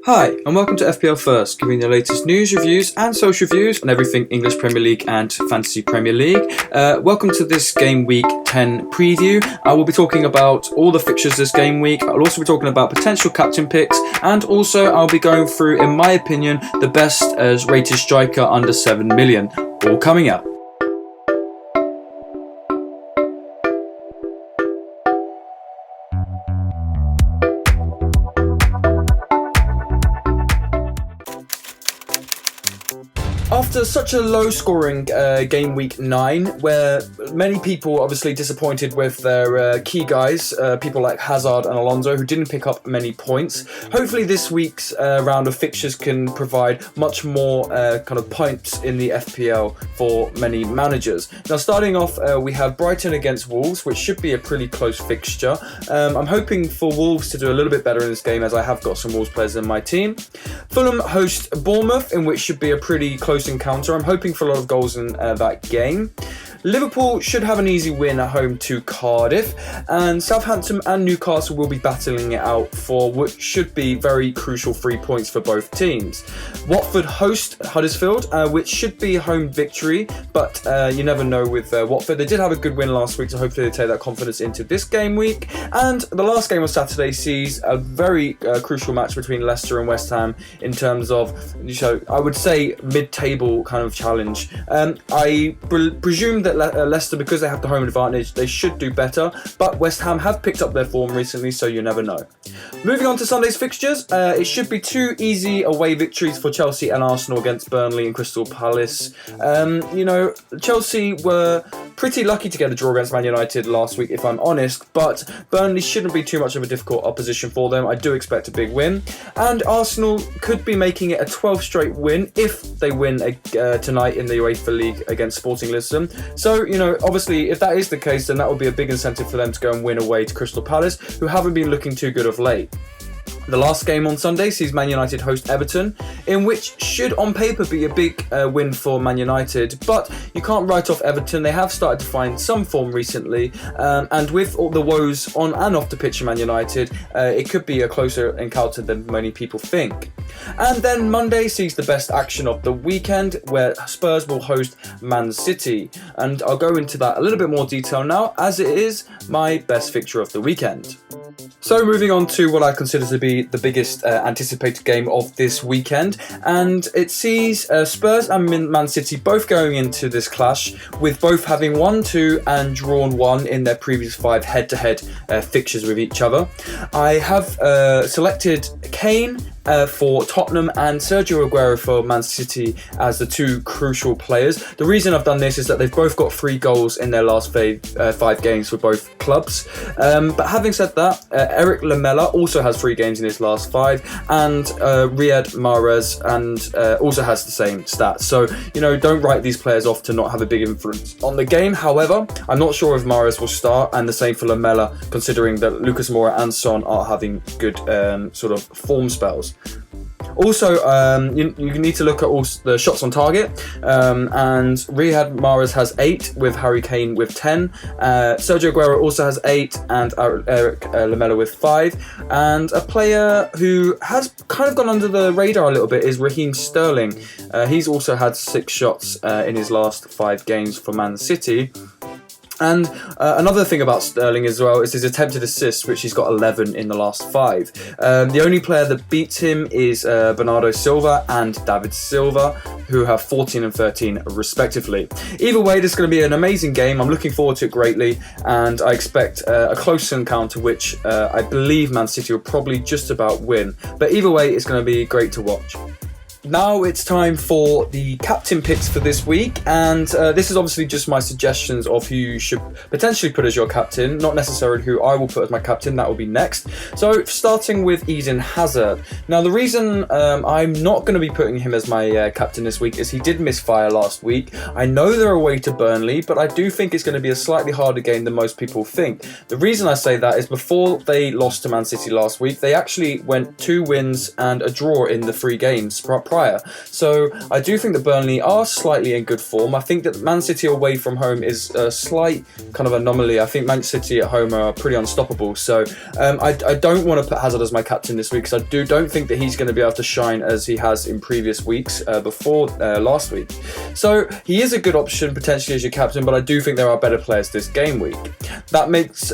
Hi, and welcome to FPL First, giving you the latest news, reviews, and social views on everything English Premier League and Fantasy Premier League. Welcome to this Game Week 10 preview. I will be talking about all the fixtures this game week. I'll also be talking about potential captain picks, and also I'll be going through, in my opinion, the best rated striker under 7 million, all coming up. After such a low-scoring game week 9, where many people obviously disappointed with their key guys, people like Hazard and Alonso, who didn't pick up many points, hopefully this week's round of fixtures can provide much more kind of points in the FPL for many managers. Now, starting off, we have Brighton against Wolves, which should be a pretty close fixture. I'm hoping for Wolves to do a little bit better in this game, as I have got some Wolves players in my team. Fulham host Bournemouth, in which should be a pretty close encounter. I'm hoping for a lot of goals in that game. Liverpool should have an easy win at home to Cardiff, and Southampton and Newcastle will be battling it out for what should be very crucial 3 points for both teams. Watford host Huddersfield, which should be a home victory, but you never know with Watford. They did have a good win last week, so hopefully they take that confidence into this game week. And the last game of Saturday sees a very crucial match between Leicester and West Ham in terms of, I would say, mid-table kind of challenge. I presume that Leicester, because they have the home advantage, they should do better, but West Ham have picked up their form recently, so you never know. Moving on to Sunday's fixtures, it should be 2 easy away victories for Chelsea and Arsenal against Burnley and Crystal Palace. Chelsea were pretty lucky to get a draw against Man United last week, if I'm honest, but Burnley shouldn't be too much of a difficult opposition for them. I do expect a big win, and Arsenal could be making it a 12th straight win if they win tonight in the UEFA League against Sporting Lisbon. So, obviously, if that is the case, then that would be a big incentive for them to go and win away to Crystal Palace, who haven't been looking too good of late. The last game on Sunday sees Man United host Everton, in which should on paper be a big win for Man United, but you can't write off Everton. They have started to find some form recently, and with all the woes on and off the pitch of Man United, it could be a closer encounter than many people think. And then Monday sees the best action of the weekend, where Spurs will host Man City, and I'll go into that a little bit more detail now, as it is my best fixture of the weekend. So moving on to what I consider to be the biggest anticipated game of this weekend, and it sees Spurs and Man City both going into this clash, with both having won 2 and drawn 1 in their previous 5 head-to-head fixtures with each other. I have selected Kane for Tottenham and Sergio Aguero for Man City as the 2 crucial players. The reason I've done this is that they've both got 3 goals in their last 5 games for both clubs. But having said that, Eric Lamela also has 3 games in his last 5, and Riyad Mahrez also has the same stats. So, don't write these players off to not have a big influence on the game. However, I'm not sure if Mahrez will start, and the same for Lamela, considering that Lucas Moura and Son are having good sort of form spells. Also, you need to look at all the shots on target, and Riyad Mahrez has 8, with Harry Kane with 10. Sergio Aguero also has 8, and Eric Lamela with 5. And a player who has kind of gone under the radar a little bit is Raheem Sterling. He's also had 6 shots in his last 5 games for Man City. And another thing about Sterling as well is his attempted assists, which he's got 11 in the last 5. The only player that beats him is Bernardo Silva and David Silva, who have 14 and 13 respectively. Either way, this is going to be an amazing game. I'm looking forward to it greatly, and I expect a close encounter, which I believe Man City will probably just about win. But either way, it's going to be great to watch. Now it's time for the captain picks for this week, and this is obviously just my suggestions of who you should potentially put as your captain, not necessarily who I will put as my captain. That will be next. So starting with Eden Hazard. Now the reason I'm not going to be putting him as my captain this week is he did miss fire last week. I know they're away to Burnley, but I do think it's going to be a slightly harder game than most people think. The reason I say that is before they lost to Man City last week, they actually went 2 wins and a draw in the 3 games prior. So I do think that Burnley are slightly in good form. I think that Man City away from home is a slight kind of anomaly. I think Man City at home are pretty unstoppable. So I don't want to put Hazard as my captain this week, because I don't think that he's going to be able to shine as he has in previous weeks before last week. So he is a good option potentially as your captain, but I do think there are better players this game week. That makes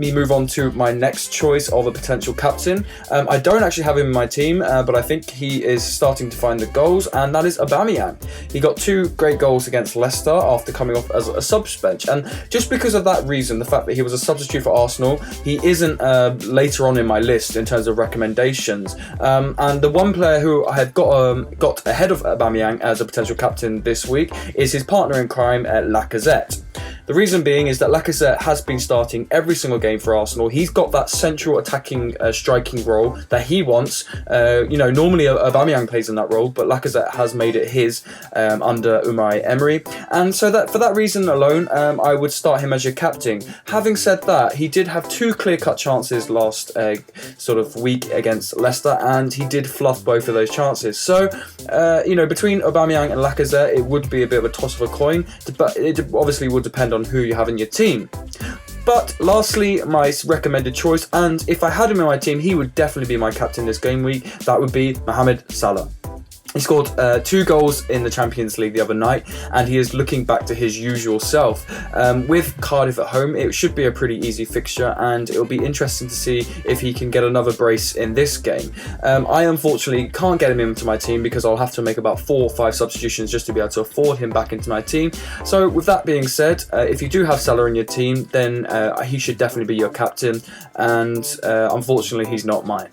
me move on to my next choice of a potential captain. I don't actually have him in my team, but I think he is starting to find the goals, and that is Aubameyang. He got 2 great goals against Leicester after coming off as a subs bench, and just because of that reason, the fact that he was a substitute for Arsenal, he isn't later on in my list in terms of recommendations. And the one player who I have got ahead of Aubameyang as a potential captain this week is his partner in crime, Lacazette. The reason being is that Lacazette has been starting every single game for Arsenal. He's got that central attacking, striking role that he wants. Normally Aubameyang plays in that role, but Lacazette has made it his under Unai Emery. And so that for that reason alone, I would start him as your captain. Having said that, he did have 2 clear-cut chances last sort of week against Leicester, and he did fluff both of those chances. So, between Aubameyang and Lacazette, it would be a bit of a toss of a coin, but it obviously would depend on who you have in your team. But lastly, my recommended choice, and if I had him in my team, he would definitely be my captain this game week. That would be Mohamed Salah. He scored 2 goals in the Champions League the other night, and he is looking back to his usual self. With Cardiff at home, it should be a pretty easy fixture, and it'll be interesting to see if he can get another brace in this game. I unfortunately can't get him into my team because I'll have to make about 4 or 5 substitutions just to be able to afford him back into my team. So with that being said, if you do have Salah in your team, then he should definitely be your captain, and unfortunately he's not mine.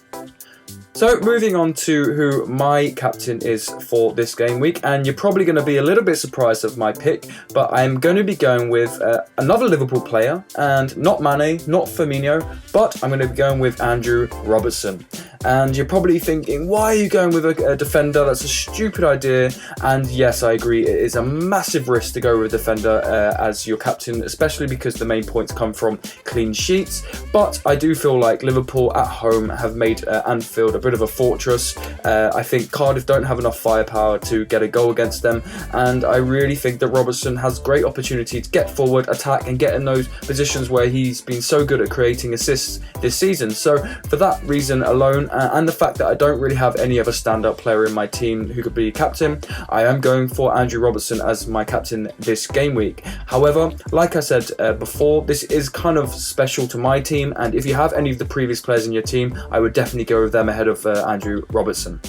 So moving on to who my captain is for this game week, and you're probably going to be a little bit surprised of my pick, but I'm going to be going with another Liverpool player, and not Mane, not Firmino, but I'm going to be going with Andrew Robertson. And you're probably thinking, why are you going with a defender? That's a stupid idea. And yes, I agree, it is a massive risk to go with a defender as your captain, especially because the main points come from clean sheets. But I do feel like Liverpool at home have made Anfield a bit of a fortress. I think Cardiff don't have enough firepower to get a goal against them, and I really think that Robertson has great opportunity to get forward, attack, and get in those positions where he's been so good at creating assists this season. So for that reason alone, and the fact that I don't really have any other standout player in my team who could be captain, I am going for Andrew Robertson as my captain this game week. However, like I said before, this is kind of special to my team, and if you have any of the previous players in your team, I would definitely go with them ahead of Andrew Robertson.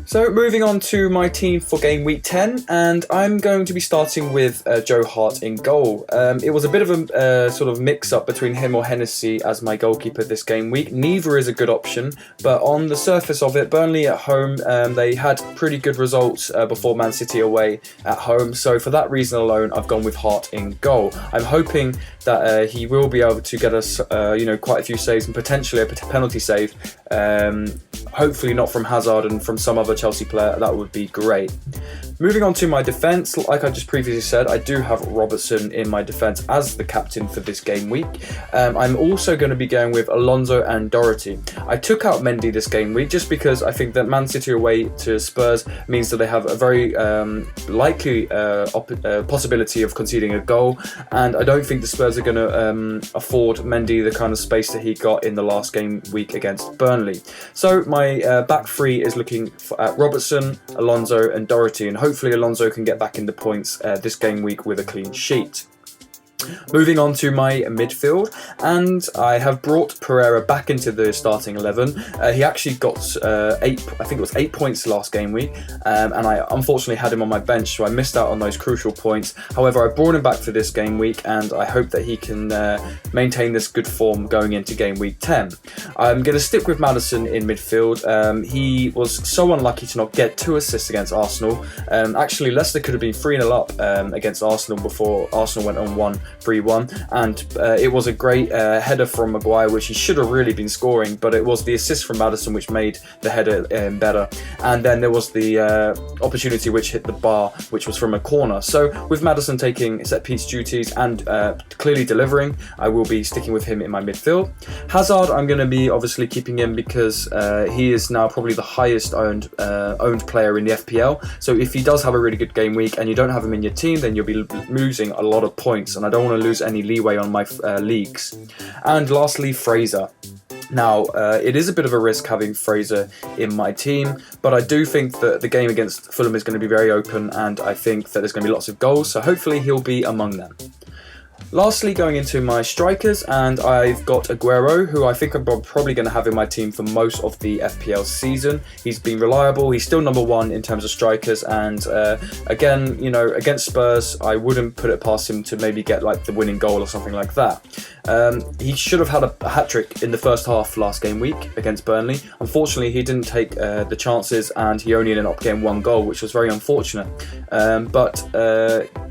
So moving on to my team for game week 10, and I'm going to be starting with Joe Hart in goal. It was a bit of a sort of mix-up between him or Hennessy as my goalkeeper this game week. Neither is a good option, but on the surface of it, Burnley at home, they had pretty good results before Man City away at home, so for that reason alone, I've gone with Hart in goal. I'm hoping that he will be able to get us quite a few saves and potentially a penalty save. Hopefully not from Hazard and from some other Chelsea player. That would be great. Moving on to my defence, like I just previously said, I do have Robertson in my defence as the captain for this game week. I'm also going to be going with Alonso and Doherty. I took out Mendy this game week just because I think that Man City away to Spurs means that they have a very likely possibility of conceding a goal, and I don't think the Spurs are going to afford Mendy the kind of space that he got in the last game week against Burnley. So my back three is looking at Robertson, Alonso and Doherty, and hopefully Alonso can get back in the points this game week with a clean sheet. Moving on to my midfield, and I have brought Pereira back into the starting 11. He actually got 8 points last game week, and I unfortunately had him on my bench, so I missed out on those crucial points. However, I brought him back for this game week, and I hope that he can maintain this good form going into game week 10. I'm going to stick with Maddison in midfield. He was so unlucky to not get 2 assists against Arsenal. Actually, Leicester could have been 3-0 up against Arsenal before Arsenal went on 1 3-1, and it was a great header from Maguire, which he should have really been scoring, but it was the assist from Maddison which made the header better. And then there was the opportunity which hit the bar, which was from a corner. So with Maddison taking set piece duties and clearly delivering, I will be sticking with him in my midfield. Hazard, I'm going to be obviously keeping him because he is now probably the highest owned player in the FPL. So if he does have a really good game week and you don't have him in your team, then you'll be losing a lot of points, and I don't want to lose any leeway on my leagues. And lastly, Fraser. Now, it is a bit of a risk having Fraser in my team, but I do think that the game against Fulham is going to be very open, and I think that there's going to be lots of goals, so hopefully he'll be among them. Lastly, going into my strikers, and I've got Aguero, who I think I'm probably going to have in my team for most of the FPL season. He's been reliable, he's still number one in terms of strikers, and again, you know, against Spurs, I wouldn't put it past him to maybe get like the winning goal or something like that. He should have had a hat-trick in the first half last game week against Burnley. Unfortunately, he didn't take the chances, and he only ended up getting one goal, which was very unfortunate. But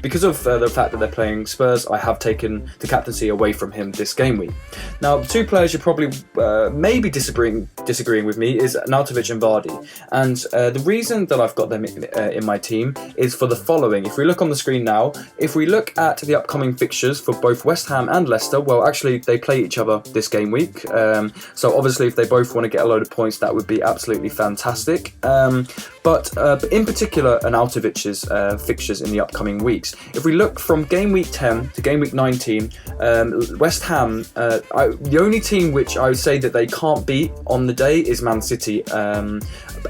because of the fact that they're playing Spurs, I have taken the captaincy away from him this game week. Now, the two players you're probably maybe disagreeing with me is Arnautovic and Vardy. And the reason that I've got them in my team is for the following. If we look on the screen now, if we look at the upcoming fixtures for both West Ham and Leicester, well, actually, they play each other this game week. So obviously, if they both want to get a load of points, that would be absolutely fantastic. But in particular, Arnautovic's fixtures in the upcoming weeks. If we look from game week 10 to game week 19, West Ham, the only team which I would say that they can't beat on the day is Man City.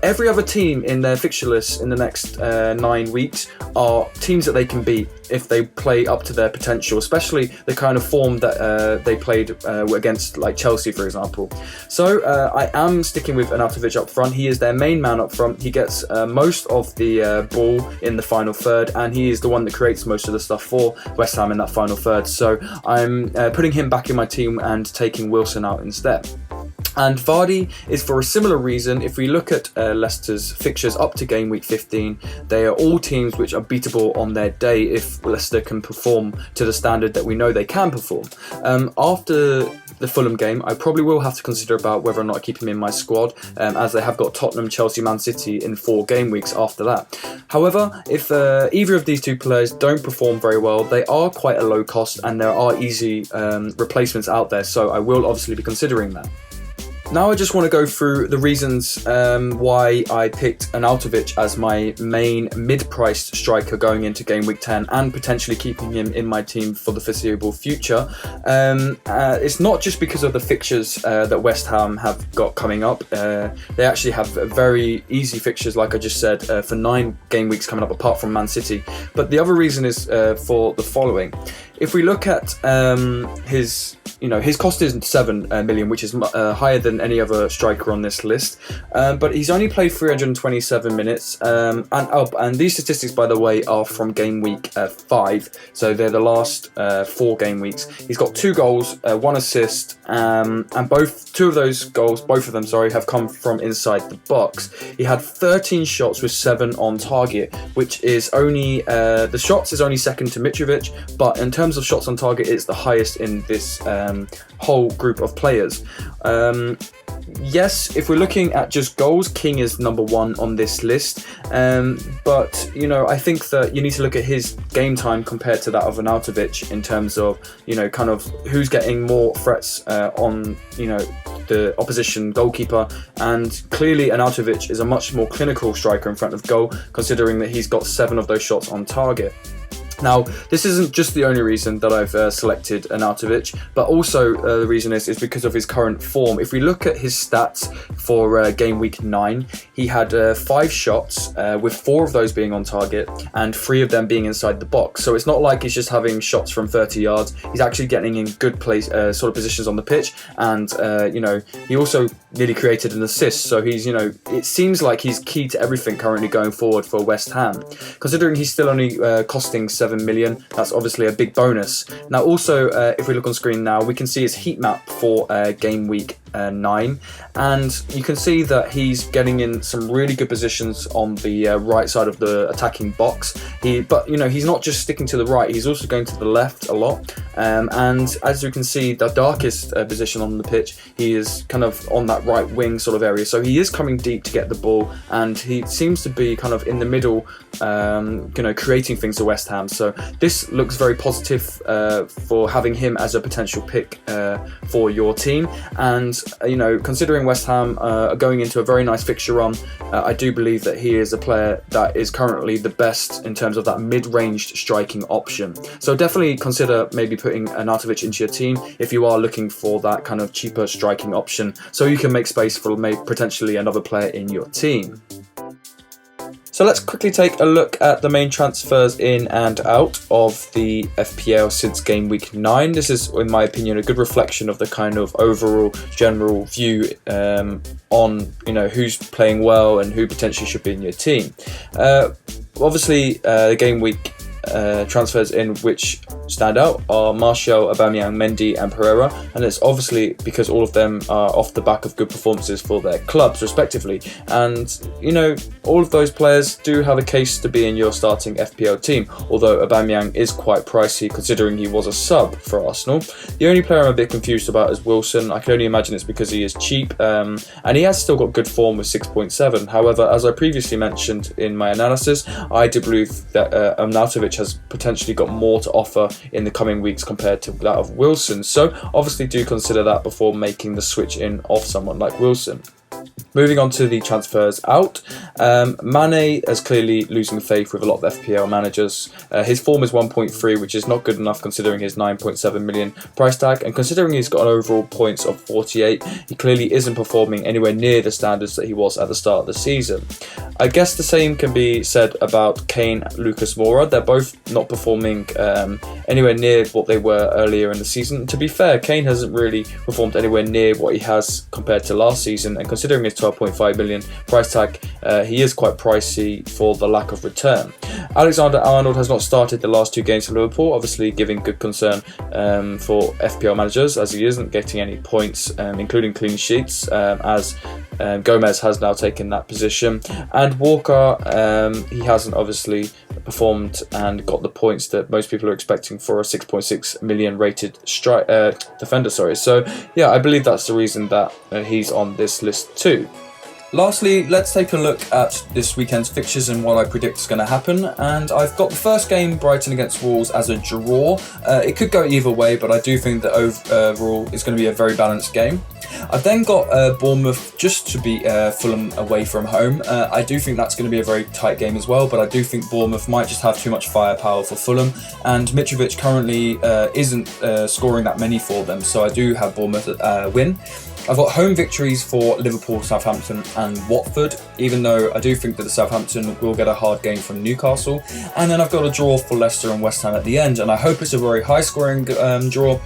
Every other team in their fixture list in the next 9 weeks are teams that they can beat if they play up to their potential, especially the kind of form that they played against like Chelsea, for example. So I am sticking with Arnautovic up front. He is their main man up front. He gets most of the ball in the final third, and he is the one that creates most of the stuff for West Ham in that final third. So I'm putting him back in my team and taking Wilson out instead. And Vardy is for a similar reason. If we look at Leicester's fixtures up to game week 15, they are all teams which are beatable on their day if Leicester can perform to the standard that we know they can perform. After the Fulham game, I probably will have to consider about whether or not I keep him in my squad, as they have got Tottenham, Chelsea, Man City in 4 game weeks after that. However, if either of these two players don't perform very well, they are quite a low cost and there are easy replacements out there, so I will obviously be considering that. Now I just want to go through the reasons why I picked Arnautovic as my main mid-priced striker going into game week 10 and potentially keeping him in my team for the foreseeable future. It's not just because of the fixtures that West Ham have got coming up. They actually have very easy fixtures, like I just said, for 9 game weeks coming up apart from Man City. But the other reason is for the following. If we look at his cost is 7 million, which is higher than any other striker on this list. But he's only played 327 minutes. And these statistics, by the way, are from game week 5. So they're the last 4 game weeks. He's got 2 goals, 1 assist, and both of them, have come from inside the box. He had 13 shots with 7 on target, which is only, the shots is only second to Mitrovic, but in terms of shots on target, it's the highest in this whole group of players. Yes, if we're looking at just goals, King is number 1 on this list. But, I think that you need to look at his game time compared to that of Arnautovic in terms of, kind of who's getting more threats on, the opposition goalkeeper. And clearly Arnautovic is a much more clinical striker in front of goal, considering that he's got 7 of those shots on target. Now, this isn't just the only reason that I've selected Arnautovic, but also the reason is because of his current form. If we look at his stats for game week 9, he had 5 shots, with 4 of those being on target and 3 of them being inside the box. So it's not like he's just having shots from 30 yards. He's actually getting in good place, sort of positions on the pitch, and he also nearly created an assist. So he's, it seems like he's key to everything currently going forward for West Ham. Considering he's still only costing 7 million, that's obviously a big bonus. Now also, if we look on screen now, we can see his heat map for game week 9, and you can see that he's getting in some really good positions on the right side of the attacking box. But you know, he's not just sticking to the right, he's also going to the left a lot, and as you can see, the darkest position on the pitch, he is kind of on that right wing sort of area, so he is coming deep to get the ball, and he seems to be kind of in the middle, you know, creating things for West Ham. So this looks very positive for having him as a potential pick for your team. And you know, considering West Ham are going into a very nice fixture run, I do believe that he is a player that is currently the best in terms of that mid-ranged striking option. So definitely consider maybe putting Arnautovic into your team if you are looking for that kind of cheaper striking option, so you can make space for maybe potentially another player in your team. So let's quickly take a look at the main transfers in and out of the FPL since game week 9. This is, in my opinion, a good reflection of the kind of overall general view on, you know, who's playing well and who potentially should be in your team. Obviously, the game week transfers in which stand out are Martial, Aubameyang, Mendy and Pereira, and it's obviously because all of them are off the back of good performances for their clubs respectively, and you know, all of those players do have a case to be in your starting FPL team, although Aubameyang is quite pricey considering he was a sub for Arsenal. The only player I'm a bit confused about is Wilson. I can only imagine it's because he is cheap, and he has still got good form with 6.7. However, as I previously mentioned in my analysis, I do believe that Arnautovic has potentially got more to offer in the coming weeks compared to that of Wilson, so obviously do consider that before making the switch in of someone like Wilson. Moving on to the transfers out, Mane is clearly losing faith with a lot of FPL managers. His form is 1.3, which is not good enough considering his 9.7 million price tag, and considering he's got an overall points of 48, he clearly isn't performing anywhere near the standards that he was at the start of the season. I guess the same can be said about Kane and Lucas Moura. They're both not performing anywhere near what they were earlier in the season. To be fair, Kane hasn't really performed anywhere near what he has compared to last season, and considering his 12.5 million price tag, he is quite pricey for the lack of return. Alexander-Arnold has not started the last 2 games for Liverpool, obviously giving good concern for FPL managers, as he isn't getting any points, including clean sheets, as Gomez has now taken that position. And Walker, he hasn't obviously performed and got the points that most people are expecting for a 6.6 million rated defender. So yeah, I believe that's the reason that he's on this list too. Lastly, let's take a look at this weekend's fixtures and what I predict is going to happen. And I've got the first game, Brighton against Wolves, as a draw. It could go either way, but I do think that overall it's going to be a very balanced game. I've then got Bournemouth just to beat Fulham away from home. I do think that's going to be a very tight game as well, but I do think Bournemouth might just have too much firepower for Fulham, and Mitrovic currently isn't scoring that many for them, so I do have Bournemouth win. I've got home victories for Liverpool, Southampton and Watford, even though I do think that the Southampton will get a hard game from Newcastle. And then I've got a draw for Leicester and West Ham at the end, and I hope it's a very high scoring draw,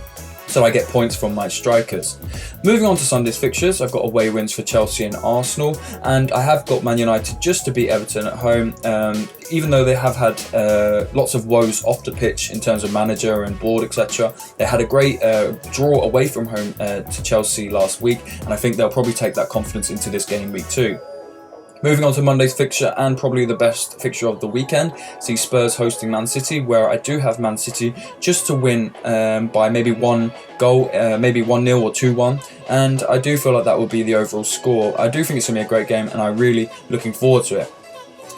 so I get points from my strikers. Moving on to Sunday's fixtures, I've got away wins for Chelsea and Arsenal, and I have got Man United just to beat Everton at home, even though they have had lots of woes off the pitch in terms of manager and board, etc. They had a great draw away from home to Chelsea last week, and I think they'll probably take that confidence into this game week too. Moving on to Monday's fixture, and probably the best fixture of the weekend, see Spurs hosting Man City, where I do have Man City just to win by maybe 1 goal, maybe 1-0 or 2-1, and I do feel like that will be the overall score. I do think it's going to be a great game, and I'm really looking forward to it.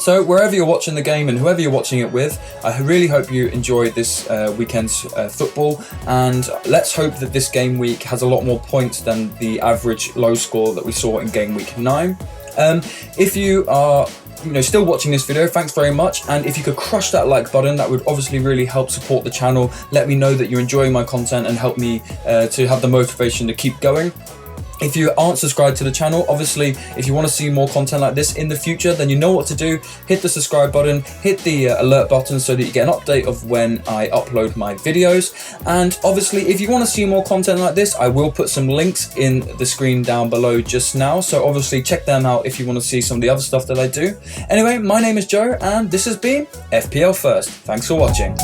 So wherever you're watching the game and whoever you're watching it with, I really hope you enjoyed this weekend's football, and let's hope that this game week has a lot more points than the average low score that we saw in game week 9. If you are still watching this video, thanks very much, and if you could crush that like button, that would obviously really help support the channel. Let me know that you're enjoying my content and help me to have the motivation to keep going. If you aren't subscribed to the channel, obviously, if you want to see more content like this in the future, then you know what to do. Hit the subscribe button, hit the alert button so that you get an update of when I upload my videos. And obviously, if you want to see more content like this, I will put some links in the screen down below just now. So obviously, check them out if you want to see some of the other stuff that I do. Anyway, my name is Joe, and this has been FPL First. Thanks for watching.